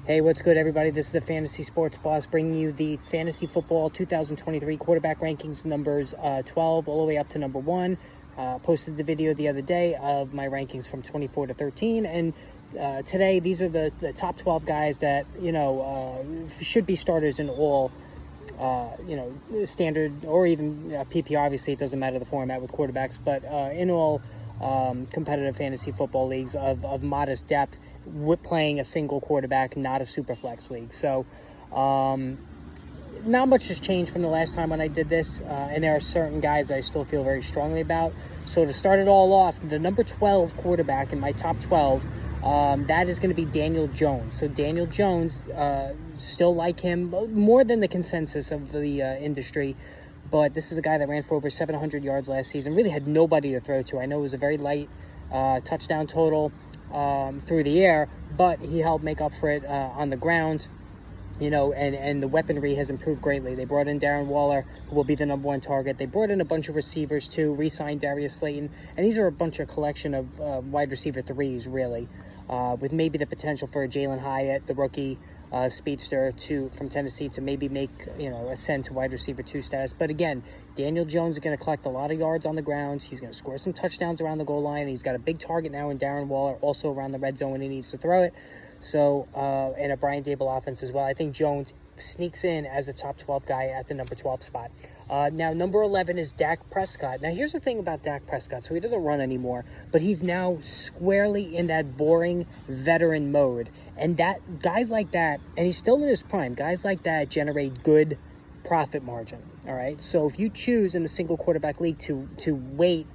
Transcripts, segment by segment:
Hey, what's good, everybody? This is the Fantasy Sports Boss bringing you the Fantasy Football 2023 quarterback rankings numbers 12 all the way up to number 1. Posted the video the other day of my rankings from 24 to 13. And today, these are the top 12 guys that, should be starters in all, standard or even PPR. Obviously, it doesn't matter the format with quarterbacks, but in all competitive fantasy football leagues of modest depth, with playing a single quarterback, not a super flex league. So not much has changed from the last time when I did this, and there are certain guys I still feel very strongly about. So to start it all off, the number 12 quarterback in my top 12, that is going to be Daniel Jones. So Daniel Jones, still like him more than the consensus of the industry. But this is a guy that ran for over 700 yards last season, really had nobody to throw to. I know it was a very light touchdown total through the air, but he helped make up for it on the ground, and the weaponry has improved greatly. They brought in Darren Waller, who will be the number 1 target. They brought in a bunch of receivers too, re-signed Darius Slayton, and these are a bunch of collection of wide receiver threes, really, with maybe the potential for Jalen Hyatt, the rookie speedster from Tennessee, to maybe make ascend to wide receiver 2 status. But again, Daniel Jones is going to collect a lot of yards on the ground. He's going to score some touchdowns around the goal line. He's got a big target now in Darren Waller, also around the red zone when he needs to throw it. So and a Brian Dable offense as well. I think Jones sneaks in as a top 12 guy at the number 12 spot. Now, number 11 is Dak Prescott. Now, here's the thing about Dak Prescott. So he doesn't run anymore, but he's now squarely in that boring veteran mode. And that guys like that, and he's still in his prime, guys like that generate good profit margin. All right. So if you choose in the single quarterback league to wait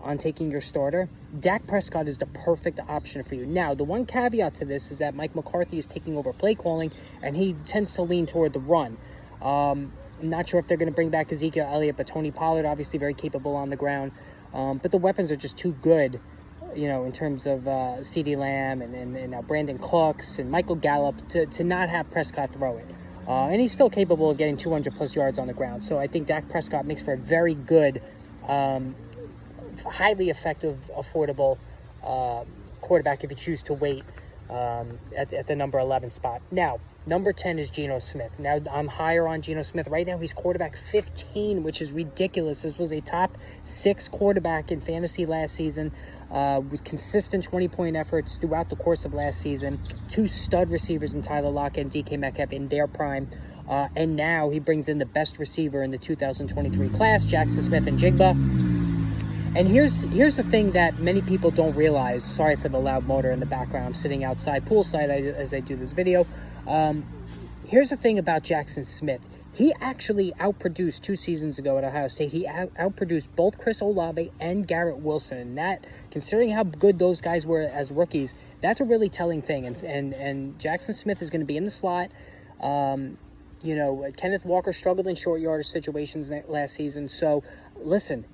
on taking your starter, Dak Prescott is the perfect option for you. Now, the one caveat to this is that Mike McCarthy is taking over play calling, and he tends to lean toward the run. I'm not sure if they're going to bring back Ezekiel Elliott, but Tony Pollard, obviously very capable on the ground. But the weapons are just too good, in terms of CeeDee Lamb and Brandon Cooks and Michael Gallup to not have Prescott throw it. And he's still capable of getting 200-plus yards on the ground. So I think Dak Prescott makes for a very good, highly effective, affordable quarterback if you choose to wait at the number 11 spot. Now, number 10 is Geno Smith. Now, I'm higher on Geno Smith. Right now, he's quarterback 15, which is ridiculous. This was a top 6 quarterback in fantasy last season with consistent 20-point efforts throughout the course of last season. 2 stud receivers in Tyler Lockett and DK Metcalf in their prime. And now he brings in the best receiver in the 2023 class, Jackson Smith-Njigba. And here's the thing that many people don't realize. Sorry for the loud motor in the background. I'm sitting outside poolside as I do this video. Here's the thing about Jackson Smith. He actually outproduced 2 seasons ago at Ohio State. He outproduced both Chris Olave and Garrett Wilson. And that, considering how good those guys were as rookies, that's a really telling thing. And Jackson Smith is going to be in the slot. Kenneth Walker struggled in short yardage situations last season. So, listen,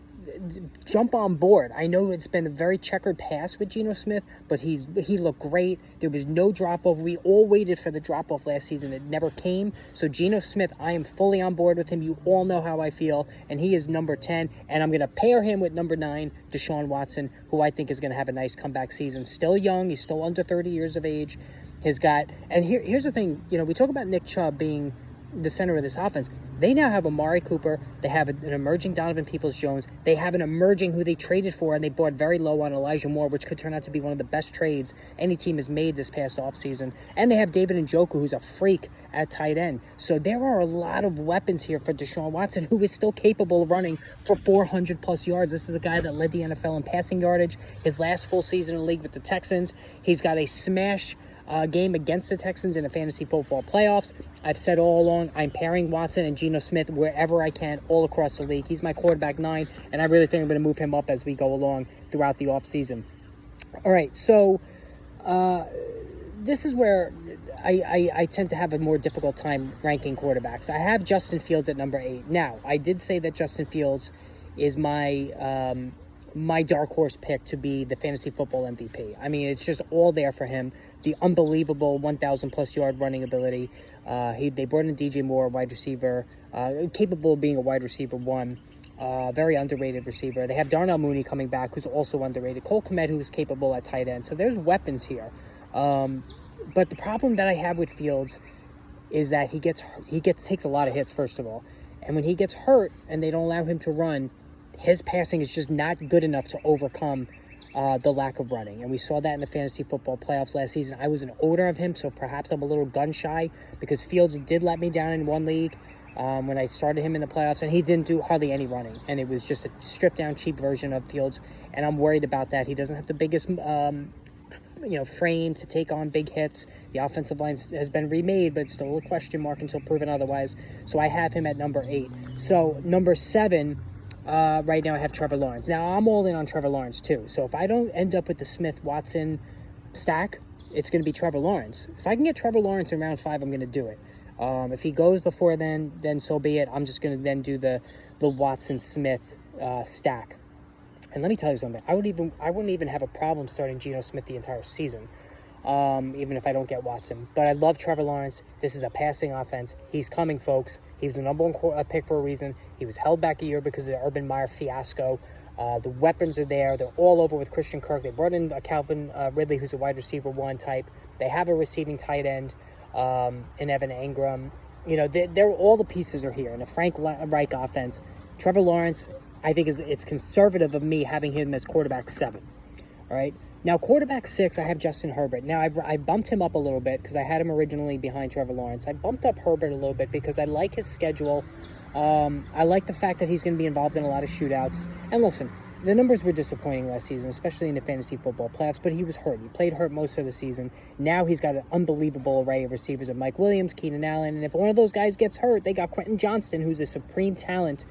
jump on board. I know it's been a very checkered pass with Geno Smith, but he looked great. There was no drop-off. We all waited for the drop-off last season. It never came. So Geno Smith, I am fully on board with him. You all know how I feel, and he is number 10, and I'm going to pair him with number 9, Deshaun Watson, who I think is going to have a nice comeback season. Still young. He's still under 30 years of age. Here's the thing. We talk about Nick Chubb being the center of this offense. They now have Amari Cooper. They have an emerging Donovan Peoples-Jones. They have an emerging who they traded for, and they bought very low on Elijah Moore, which could turn out to be one of the best trades any team has made this past offseason. And they have David Njoku, who's a freak at tight end. So there are a lot of weapons here for Deshaun Watson, who is still capable of running for 400-plus yards. This is a guy that led the NFL in passing yardage his last full season in the league with the Texans. He's got a smash game against the Texans in the fantasy football playoffs. I've said all along, I'm pairing Watson and Geno Smith wherever I can all across the league. He's my quarterback 9, and I really think I'm going to move him up as we go along throughout the offseason. All right, so this is where I tend to have a more difficult time ranking quarterbacks. I have Justin Fields at number 8. Now, I did say that Justin Fields is my dark horse pick to be the fantasy football MVP. I mean, it's just all there for him. The unbelievable 1,000-plus yard running ability. They brought in DJ Moore, wide receiver, capable of being a wide receiver 1. Very underrated receiver. They have Darnell Mooney coming back, who's also underrated. Cole Kmet, who's capable at tight end. So there's weapons here. But the problem that I have with Fields is that he takes a lot of hits, first of all. And when he gets hurt and they don't allow him to run, his passing is just not good enough to overcome the lack of running. And we saw that in the fantasy football playoffs last season. I was an owner of him, so perhaps I'm a little gun shy because Fields did let me down in one league when I started him in the playoffs, and he didn't do hardly any running. And it was just a stripped-down, cheap version of Fields, and I'm worried about that. He doesn't have the biggest frame to take on big hits. The offensive line has been remade, but it's still a question mark until proven otherwise. So I have him at number 8. So number 7, right now I have Trevor Lawrence. Now I'm all in on Trevor Lawrence too. So if I don't end up with the Smith-Watson stack, it's going to be Trevor Lawrence. If I can get Trevor Lawrence in round 5, I'm going to do it. If he goes before then so be it. I'm just going to then do the Watson-Smith stack. And let me tell you something. I wouldn't even have a problem starting Geno Smith the entire season, even if I don't get Watson. But I love Trevor Lawrence. This is a passing offense. He's coming, folks. He was the number 1 pick for a reason. He was held back a year because of the Urban Meyer fiasco. The weapons are there. They're all over with Christian Kirk. They brought in Calvin Ridley, who's a wide receiver 1 type. They have a receiving tight end in Evan Engram. They're all the pieces are here in a Frank Reich offense. Trevor Lawrence, I think it's conservative of me having him as quarterback 7. All right. Now, quarterback 6, I have Justin Herbert. Now, I bumped him up a little bit because I had him originally behind Trevor Lawrence. I bumped up Herbert a little bit because I like his schedule. I like the fact that he's going to be involved in a lot of shootouts. And listen, the numbers were disappointing last season, especially in the fantasy football playoffs, but he was hurt. He played hurt most of the season. Now he's got an unbelievable array of receivers of Mike Williams, Keenan Allen, and if one of those guys gets hurt, they got Quentin Johnston, who's a supreme talent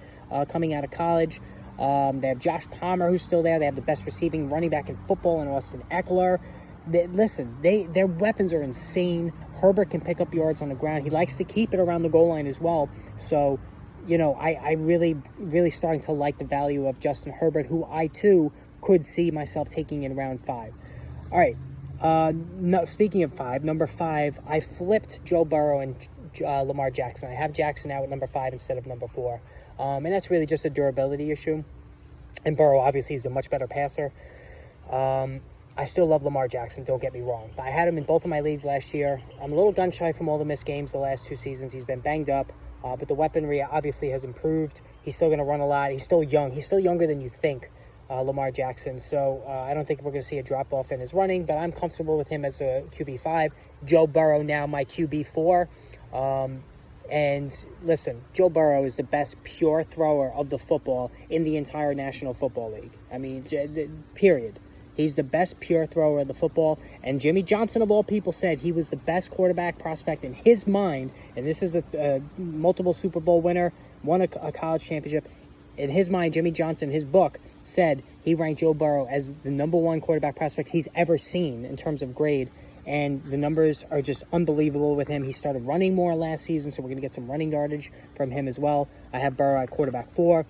coming out of college. They have Josh Palmer, who's still there. They have the best receiving running back in football in Austin Eckler. Their weapons are insane. Herbert can pick up yards on the ground. He likes to keep it around the goal line as well. So, I really, really starting to like the value of Justin Herbert, who I, too, could see myself taking in round 5. All right. Speaking of 5, number 5, I flipped Joe Burrow and Lamar Jackson. I have Jackson out at number 5 instead of number 4. And that's really just a durability issue. And Burrow, obviously, is a much better passer. I still love Lamar Jackson, don't get me wrong. I had him in both of my leagues last year. I'm a little gun-shy from all the missed games the last 2 seasons. He's been banged up, but the weaponry obviously has improved. He's still going to run a lot. He's still young. He's still younger than you think, Lamar Jackson. So I don't think we're going to see a drop-off in his running, but I'm comfortable with him as a QB5. Joe Burrow now my QB4. And listen, Joe Burrow is the best pure thrower of the football in the entire National Football League. I mean, period. He's the best pure thrower of the football. And Jimmy Johnson, of all people, said he was the best quarterback prospect in his mind. And this is a multiple Super Bowl winner, won a college championship. In his mind, Jimmy Johnson, his book, said he ranked Joe Burrow as the number 1 quarterback prospect he's ever seen in terms of grade. And the numbers are just unbelievable with him. He started running more last season, so we're going to get some running yardage from him as well. I have Burrow at quarterback 4.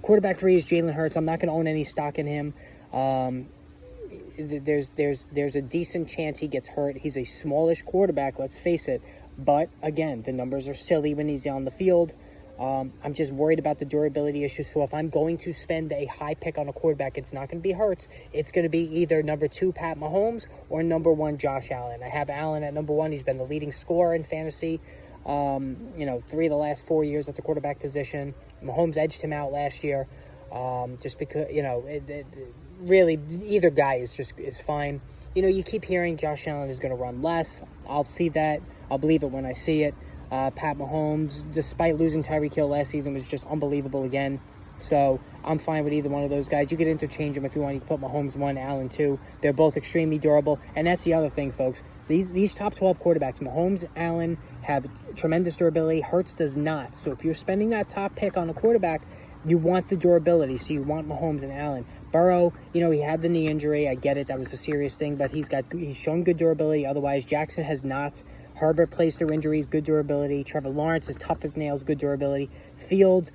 Quarterback 3 is Jalen Hurts. I'm not going to own any stock in him. There's a decent chance he gets hurt. He's a smallish quarterback, let's face it. But, again, the numbers are silly when he's on the field. I'm just worried about the durability issue. So if I'm going to spend a high pick on a quarterback, it's not going to be Hurts. It's going to be either number 2, Pat Mahomes, or number 1, Josh Allen. I have Allen at number 1. He's been the leading scorer in fantasy, 3 of the last 4 years at the quarterback position. Mahomes edged him out last year just because, really, either guy is fine. You keep hearing Josh Allen is going to run less. I'll see that. I'll believe it when I see it. Pat Mahomes, despite losing Tyreek Hill last season, was just unbelievable again. So I'm fine with either one of those guys. You could interchange them if you want. You can put Mahomes 1, Allen 2. They're both extremely durable. And that's the other thing, folks. These top 12 quarterbacks, Mahomes, Allen, have tremendous durability. Hurts does not. So if you're spending that top pick on a quarterback, you want the durability. So you want Mahomes and Allen. Burrow, he had the knee injury. I get it. That was a serious thing. But he's shown good durability. Otherwise, Jackson has not. Herbert plays through injuries, good durability. Trevor Lawrence is tough as nails, good durability. Fields,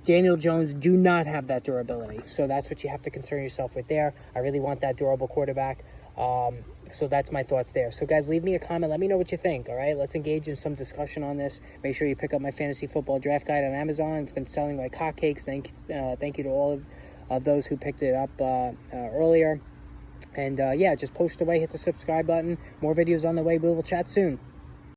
Daniel Jones do not have that durability. So that's what you have to concern yourself with there. I really want that durable quarterback. So that's my thoughts there. So, guys, leave me a comment. Let me know what you think, all right? Let's engage in some discussion on this. Make sure you pick up my fantasy football draft guide on Amazon. It's been selling like hotcakes. Thank you to all of those who picked it up earlier. And yeah, just post away, hit the subscribe button. More videos on the way. We will chat soon.